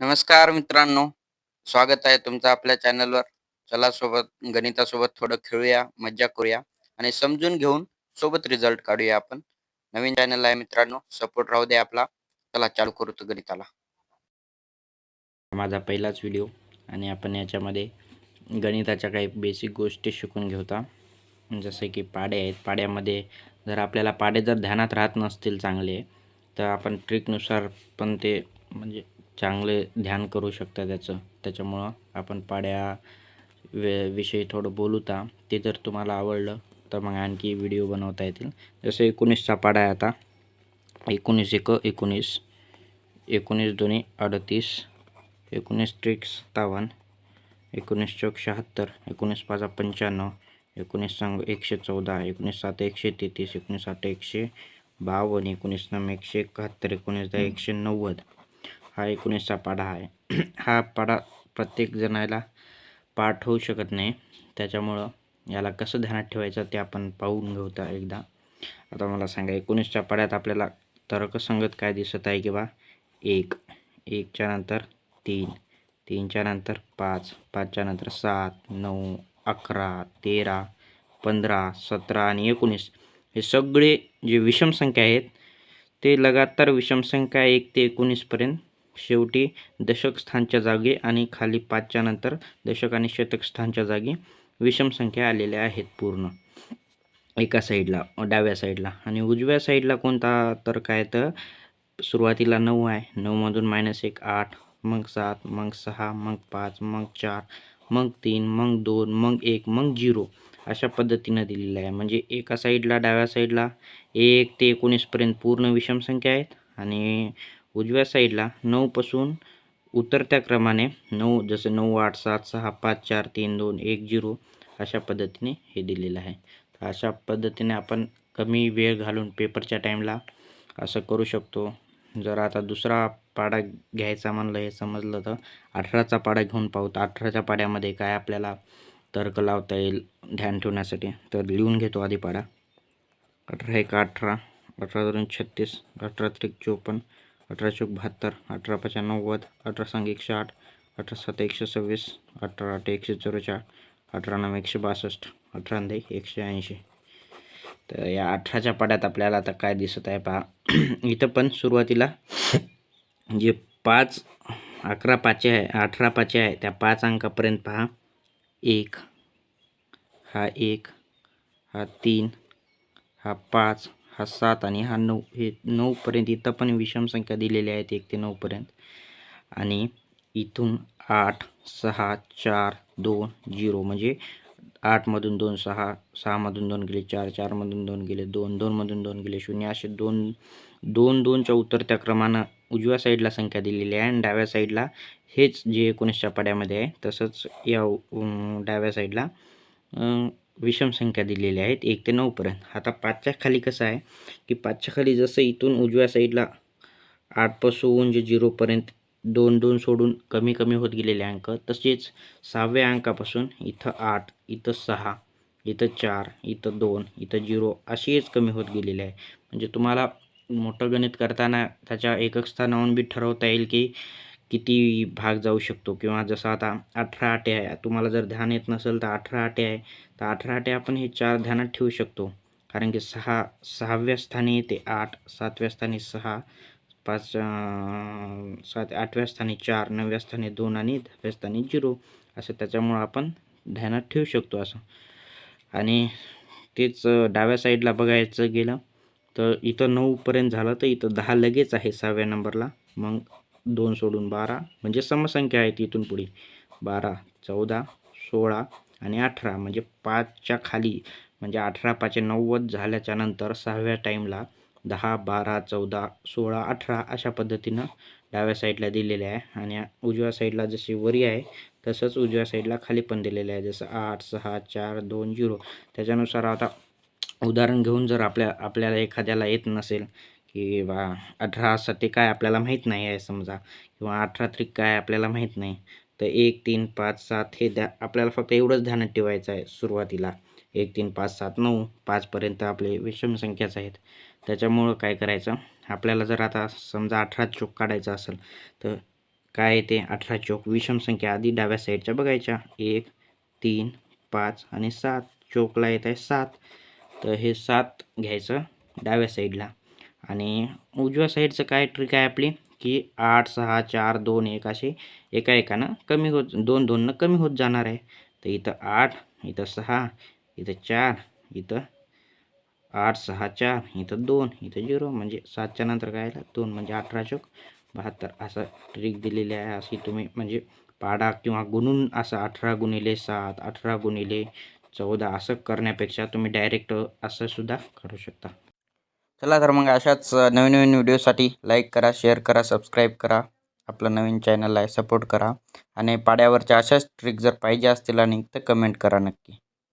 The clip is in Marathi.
नमस्कार मित्रांनो, स्वागत आहे तुमचं आपल्या चॅनलवर. चला सोबत गणितासोबत थोडं खेळूया, मज्जा करूया आणि समजून घेऊन सोबत रिझल्ट काढूया आपण. नवीन चॅनल आहे मित्रांनो, सपोर्ट राहू दे आपला. चला चालू करू तो गणिताला. माझा पहिलाच व्हिडिओ आणि आपण याच्यामध्ये गणिताच्या काही बेसिक गोष्टी शिकून घेऊया. जसे की पाडे आहेत. पाड्यामध्ये जर आपल्याला पाडे जर ध्यानात राहत नसतील चांगले, तर आपण ट्रिकनुसार पण ते म्हणजे चांगले ध्यान करू शकता त्याच्यामुळं आपण विषयी थोडं बोलूता. ते जर तुम्हाला आवडलं तर मग आणखी व्हिडिओ बनवता येतील. जसे 19चा पाडा आहे आता. 19 एक 19, 19 दोन्ही 38, 19 त्रिक 57, 19 चौक 76, 19 पाचा 95, 19 सांग 114, 19 सात 133, 19 आठ 152, 19 नम 171, 19 दहा 190. हा 19चा पाढा आहे. हा पाढा प्रत्येक जणाला पाठ होऊ शकत नाही, त्याच्यामुळं याला कसं ध्यानात ठेवायचं ते आपण पाहून घेऊया एकदा. आता मला सांगा, 19च्या पाढ्यात आपल्याला तर्कसंगत काय दिसत आहे? किंवा 1, 1च्या नंतर 3, 3च्या नंतर 5, 5च्या नंतर 7, 9, 11, 13, 15, 17 आणि 19 हे सगळे जे विषम संख्या आहेत ते लगातार विषम संख्या 1 ते 19पर्यंत शेवटी दशक स्थानच्या जागी आणि खाली 5च्या नंतर दशक आणि शतक स्थानच्या जागी विषम संख्या आलेल्या आहेत पूर्ण एका साईडला, डाव्या साईडला. आणि उजव्या साईडला कोणता तर्क आहे? तर सुरुवातीला 9 आहे, 9मधून -1 8, मग 7, मग 6, मग 5, मग 4, मग 3, मग 2, मग 1, मग 0 अशा पद्धतीनं दिलेलं आहे. म्हणजे एका साईडला, डाव्या साईडला 1 ते 19पर्यंत पूर्ण विषम संख्या आहेत आणि उजव्या साईडला 9 पासून उतरत्या क्रमाने 9, जसं 9 8 7 6 5 4 3 2 1 0 अशा पद्धतीने हे दिलेलं आहे. तर अशा पद्धतीने आपण कमी वेळ घालून पेपरच्या टाईमला असं करू शकतो. जर आता दुसरा पाढा घ्यायचा म्हणलं, हे समजलं, तर 18चा पाढा घेऊन पाहू. तर 18च्या पाढ्यामध्ये काय आपल्याला तर्क लावता येईल ध्यान ठेवण्यासाठी? तर लिहून घेतो आधी पाढा. 18 एक 18, 18 दोन 36, 18 त्रिक 54, 18 चौक 72, 18 पाचा 90, 18 सांग 108, 18 सात 126, 18 आठ 144, 18 नऊ 162, 18 दे 180. तर या 18च्या पाढ्यात आपल्याला आता काय दिसत आहे पहा. इथं पण सुरुवातीला जे 5 11 पाचे आहे, 18 पाचे आहे, त्या 5 अंकापर्यंत पहा. 1, हा 1, हा 3, हा 5, हा 7 आणि हा 9. हे 9पर्यंत इथं पण विषम संख्या दिलेल्या आहेत 1 ते 9पर्यंत. आणि इथून 8, 6, 4, 2, 0 म्हणजे 8मधून 2 6, 6मधून 2 गेले 4, 4मधून 2 गेले 2, 2मधून 2 गेले 0, असे 2 2 2च्या उतरत्या क्रमानं उजव्या साईडला संख्या दिलेली आहे आणि डाव्या साईडला हेच जे 19च्या पाढ्यामध्ये आहे तसंच या डाव्या साईडला विषम संख्या दिलेल्या आहेत 1 ते 9पर्यंत. आता 5च्या खाली कसं आहे की 5च्या खाली जसं इथून उजव्या साईडला 8 पासून जे 0पर्यंत 2 2 सोडून कमी कमी होत गेलेले अंक, तसेच 6व्या अंकापासून इथं 8, इथं 6, इथं 4, इथं 2, इथं 0 असेच कमी होत गेलेले आहे. म्हणजे तुम्हाला मोठं गणित करताना त्याच्या एकक स्थानावरून बी ठरवता येईल की किती भाग जाऊ शकतो. किंवा जसं आता 18 आटे आहे, तुम्हाला जर ध्यान येत नसेल तर 18 आटे आहे, तर 18 आटे आपण हे 4 ध्यानात ठेवू शकतो. कारण की 6व्या स्थानी येते 8, 7व्या स्थानी 6, 5 7 8व्या स्थानी 4, 9व्या स्थानी 2 आणि 10व्या स्थानी 0 असं त्याच्यामुळं आपण ध्यानात ठेवू शकतो असं. आणि तेच डाव्या साईडला बघायचं गेलं तर इथं 9पर्यंत झालं, तर इथं 10 लगेच आहे 6व्या नंबरला. मग 2 सोडून 12 म्हणजे समसंख्या आहेत इथून पुढे 12, 14, 16 आणि 18 म्हणजे 5च्या खाली म्हणजे 18 पाचे 90 झाल्याच्या नंतर 6व्या टाईमला 10, 12, 14, 16, 18 अशा पद्धतीनं डाव्या साईडला दिलेले आहे. आणि उजव्या साईडला जशी वरी आहे तसंच उजव्या साईडला खाली पण दिलेलं आहे, जसं 8, 6, 4, 2, 0. त्याच्यानुसार आता उदाहरण घेऊन जर आपल्याला एखाद्याला येत नसेल की बा 18 ते काय आपल्याला माहीत नाही आहे समजा, किंवा 18 त्रिक काय आपल्याला माहीत नाही, तर 1 3 5 7 हे आपल्याला फक्त एवढंच ध्यानात ठेवायचं आहे सुरुवातीला. 1 3 5 7 9 5पर्यंत आपले विषम संख्याच आहेत. त्याच्यामुळं काय करायचं, आपल्याला जर आता समजा 18 चोक काढायचा असेल तर काय येते 18 चोक विषम संख्या आधी डाव्या साईडच्या बघायच्या 1 3 5 आणि 7 चोकला येत आहे 7 तर हे 7 घ्यायचं डाव्या साईडला आणि उजव्या साईडचं काय ट्रिक आहे आपली की 8 6 4 2 1 असे एका एकानं कमी होत 2 2 कमी होत जाणार आहे तर इथं 8 इथं 6 इथं 4 इथं 8 6 4 इथं 2 इथं 0 म्हणजे 7च्या नंतर काय आलं 2 म्हणजे 18 चोक 72 असं ट्रिक दिलेली आहे. अशी तुम्ही म्हणजे पाडा किंवा गुणून असं 18 गुणिले 7 18 गुणिले 14 असं करण्यापेक्षा तुम्ही डायरेक्ट असं सुद्धा करू शकता. चला तर मग अशाच नवीन नवीन व्हिडिओसाठी लाईक करा, शेअर करा, सबस्क्राईब करा. आपलं नवीन चॅनल आहे, सपोर्ट करा आणि पाड्यावरच्या अशाच ट्रिक जर पाहिजे असतील आणि तर कमेंट करा नक्की.